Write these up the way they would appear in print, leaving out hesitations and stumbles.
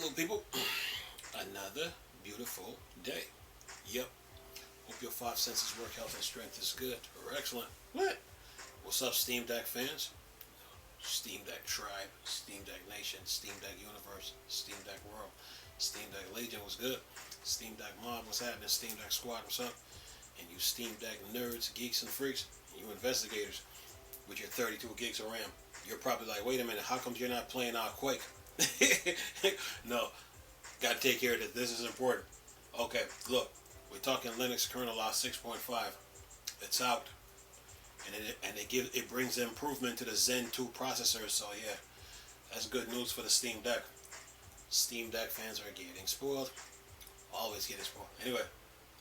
Hello, people. Another beautiful day. Yep. Hope your five senses work. Health and strength is good or excellent. What? What's up, Steam Deck fans? Steam Deck Tribe, Steam Deck Nation, Steam Deck Universe, Steam Deck World, Steam Deck Legion was good. Steam Deck Mob, what's happening? Steam Deck Squad, what's up? And you Steam Deck nerds, geeks, and freaks, and you investigators with your 32 gigs of RAM. You're probably like, wait a minute, how come you're not playing Quake? No, gotta take care of this. This is important. Okay, look, we're talking Linux kernel 6.5. It's out, and it brings improvement to the Zen 2 processor. So yeah, that's good news for the Steam Deck. Steam Deck fans are getting spoiled. Always getting spoiled. Anyway,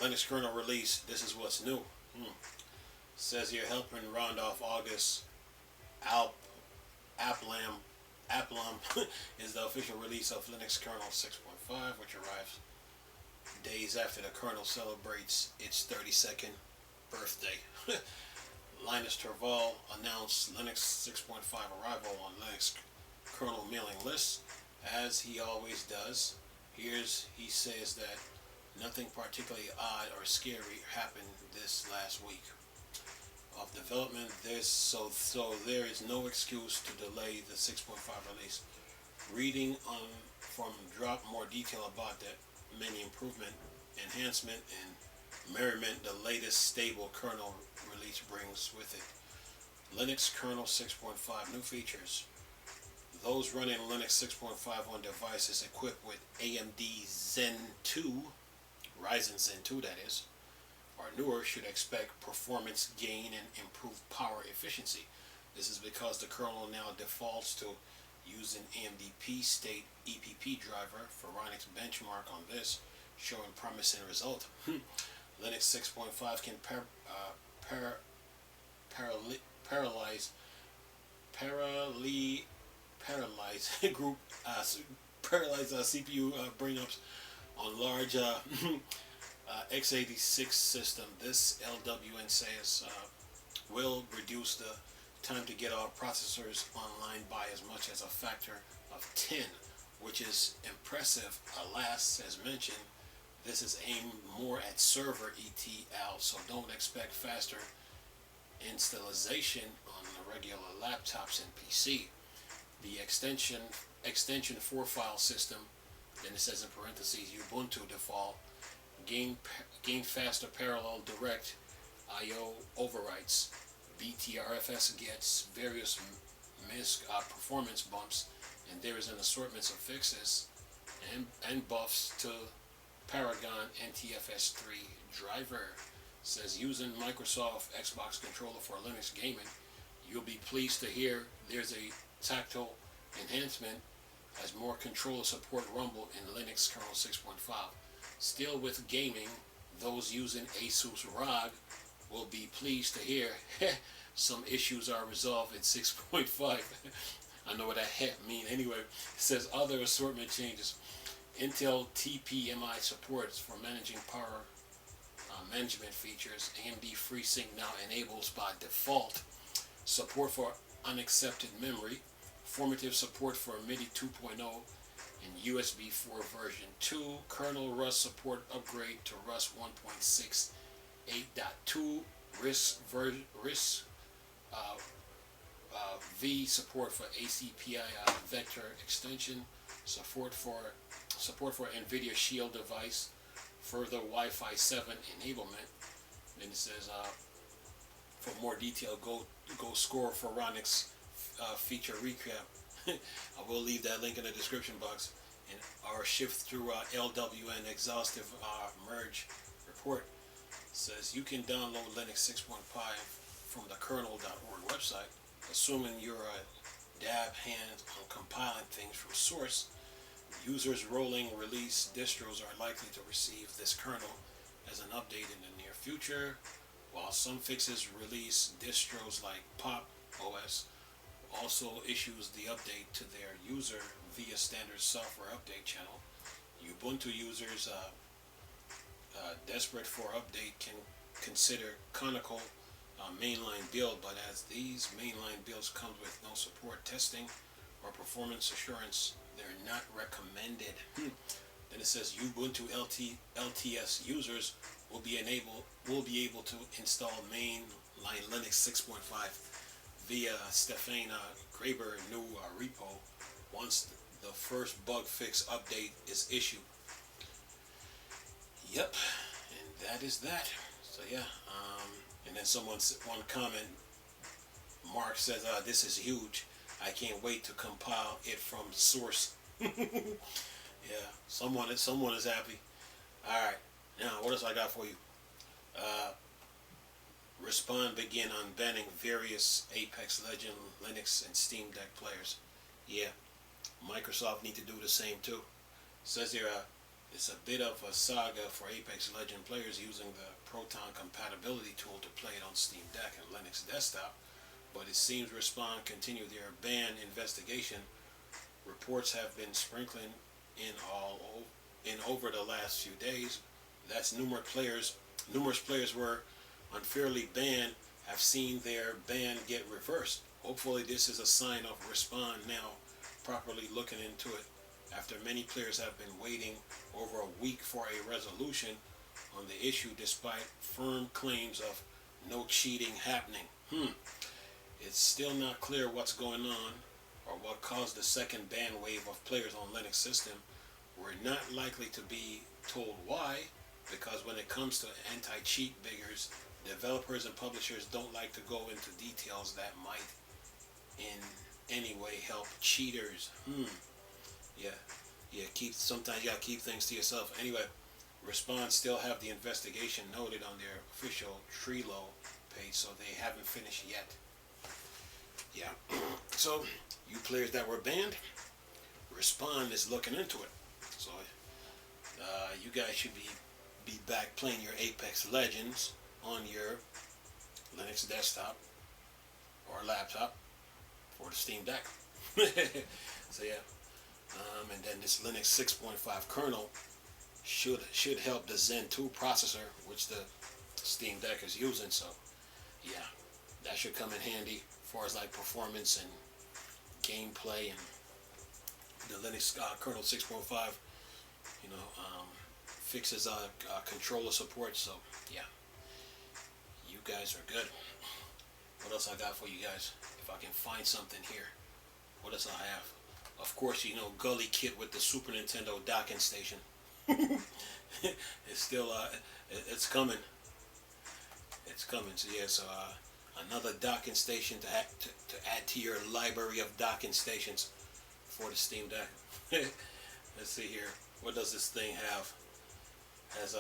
Linux kernel release. This is what's new. Says here, helping round off August. Applum is the official release of Linux kernel 6.5, which arrives days after the kernel celebrates its 32nd birthday. Linus Torvald announced Linux 6.5 arrival on Linux kernel mailing list, as he always does. He says that nothing particularly odd or scary happened this last week of development. So there is no excuse to delay the 6.5 release. Reading from drop more detail about that many improvement, enhancement, and merriment the latest stable kernel release brings with it. Linux kernel 6.5 new features. Those running Linux 6.5 on devices equipped with AMD Zen 2, Ryzen Zen 2 that is, or newer should expect performance gain and improved power efficiency. This is because the kernel now defaults to using AMD P-State EPP driver. Phoronix benchmark on this, showing promising result. Linux 6.5 can paralyze group paralyze CPU bring-ups on large x86 system. This LWN says will reduce the time to get our processors online by as much as a factor of 10, which is impressive. Alas, as mentioned, this is aimed more at server ETL, so don't expect faster installation on the regular laptops and PC. The extension 4-file system, then it says in parentheses Ubuntu default, gain faster parallel direct I/O overwrites. BTRFS gets various MISC performance bumps, and there is an assortment of fixes and buffs to Paragon NTFS3 driver. Says using Microsoft Xbox controller for Linux gaming, you'll be pleased to hear there's a tactile enhancement as more controller support Rumble in Linux kernel 6.5. Still with gaming, those using Asus ROG will be pleased to hear some issues are resolved in 6.5. I know what that heck mean anyway. It says other assortment changes. Intel TPMI supports for managing power management features. AMD FreeSync now enables by default support for unaccepted memory, formative support for MIDI 2.0 and USB 4 version 2, kernel Rust support upgrade to Rust 1.68.2, RISC V support for ACPI vector extension, support for NVIDIA Shield device, further Wi-Fi 7 enablement. Then it says for more detail, go score for Phoronix feature recap. I will leave that link in the description box. And our shift through LWN exhaustive merge report says you can download Linux 6.5 from the kernel.org website, assuming you're a dab hand on compiling things from source. Users rolling release distros are likely to receive this kernel as an update in the near future, while some fixes release distros like Pop OS also issues the update to their user via standard software update channel. Ubuntu users desperate for update can consider canonical mainline build, but as these mainline builds come with no support testing or performance assurance They're not recommended. Then it says Ubuntu LTS users will be able to install mainline Linux 6.5 via Stefan Graeber new repo once the first bug fix update is issued. Yep, and that is that. So yeah, and then one comment, Mark says, "This is huge. I can't wait to compile it from source." Yeah, someone is happy. All right, now what else I got for you? Brespawn begin unbanning various Apex Legend Linux and Steam Deck players. Yeah, Microsoft need to do the same too. Says here, it's a bit of a saga for Apex Legend players using the Proton compatibility tool to play it on Steam Deck and Linux desktop, but it seems Respawn continued their ban investigation. Reports have been sprinkling in over the last few days. That's numerous players were unfairly banned have seen their ban get reversed. Hopefully this is a sign of Respawn now properly looking into it, after many players have been waiting over a week for a resolution on the issue despite firm claims of no cheating happening. It's still not clear what's going on or what caused the second ban wave of players on Linux system. We're not likely to be told why, because when it comes to anti-cheat biggers, developers and publishers don't like to go into details that might in any way help cheaters. Yeah, sometimes you gotta keep things to yourself. Anyway, Respawn still have the investigation noted on their official Trello page, so they haven't finished yet. Yeah, so you players that were banned, Respawn is looking into it. So you guys should be back playing your Apex Legends on your Linux desktop or laptop or the Steam Deck. So yeah, and then this Linux 6.5 kernel should help the Zen 2 processor, which the Steam Deck is using. So yeah, that should come in handy as far as like performance and gameplay, and the Linux kernel 6.5, fixes controller support. So yeah, you guys are good. What else I got for you guys? If I can find something here, what else I have? Of course, Gully Kit with the Super Nintendo docking station. It's still it's coming. It's coming. So yeah, another docking station to add to your library of docking stations for the Steam Deck. Let's see here. What does this thing have? Has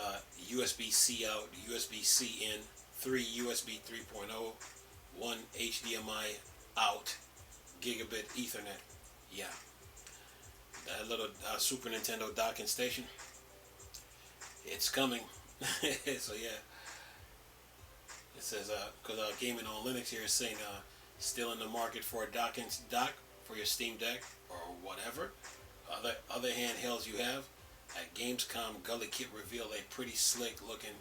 USB-C out, USB-C in, 3 USB 3.0, 1 HDMI out, gigabit Ethernet. Yeah. That little Super Nintendo docking station. It's coming. So yeah. It says, because Gaming on Linux here is saying still in the market for a dock for your Steam Deck or whatever. Other handhelds you have. At Gamescom, Gully Kit revealed a pretty slick looking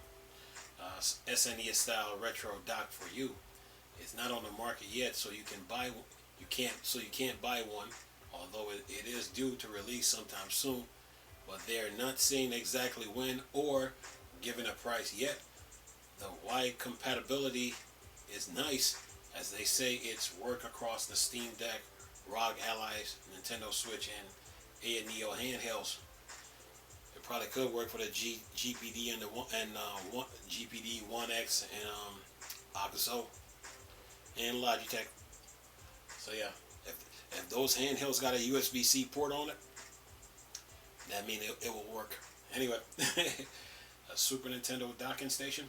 SNES style retro dock for you. It's not on the market yet, so you can't buy one, although it is due to release sometime soon. But they're not saying exactly when or giving a price yet. The wide compatibility is nice, as they say it's work across the Steam Deck, ROG Allies, Nintendo Switch, and Neo handhelds. It probably could work for the GPD and GPD 1X and OXO and Logitech. So yeah, if those handhelds got a USB-C port on it, that means it will work. Anyway, a Super Nintendo docking station.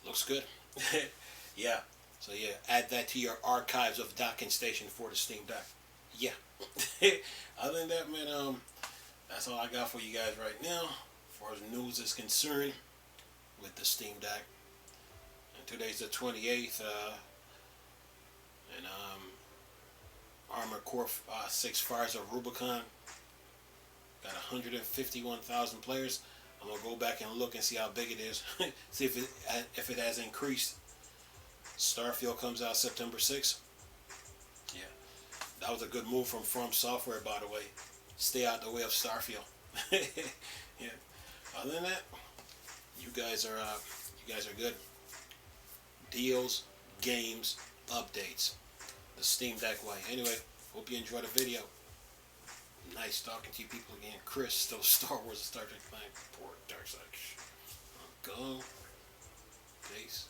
Looks good. Yeah. So yeah, add that to your archives of docking station for the Steam Deck. Yeah. Other than that, man, that's all I got for you guys right now, as far as news is concerned with the Steam Deck. And today's the 28th, and Armored Core 6 Fires of Rubicon got 151,000 players. I'm gonna go back and look and see how big it is. See if it has increased. Starfield comes out September 6th. Yeah, That was a good move from Software, by the way. Stay out the way of Starfield. Yeah. Other than that, you guys are good. Deals, games, updates. The Steam Deck way. Anyway, hope you enjoyed the video. Nice talking to you people again. Chris, still Star Wars and Star Trek fan. Poor Dark Side. Go. Peace.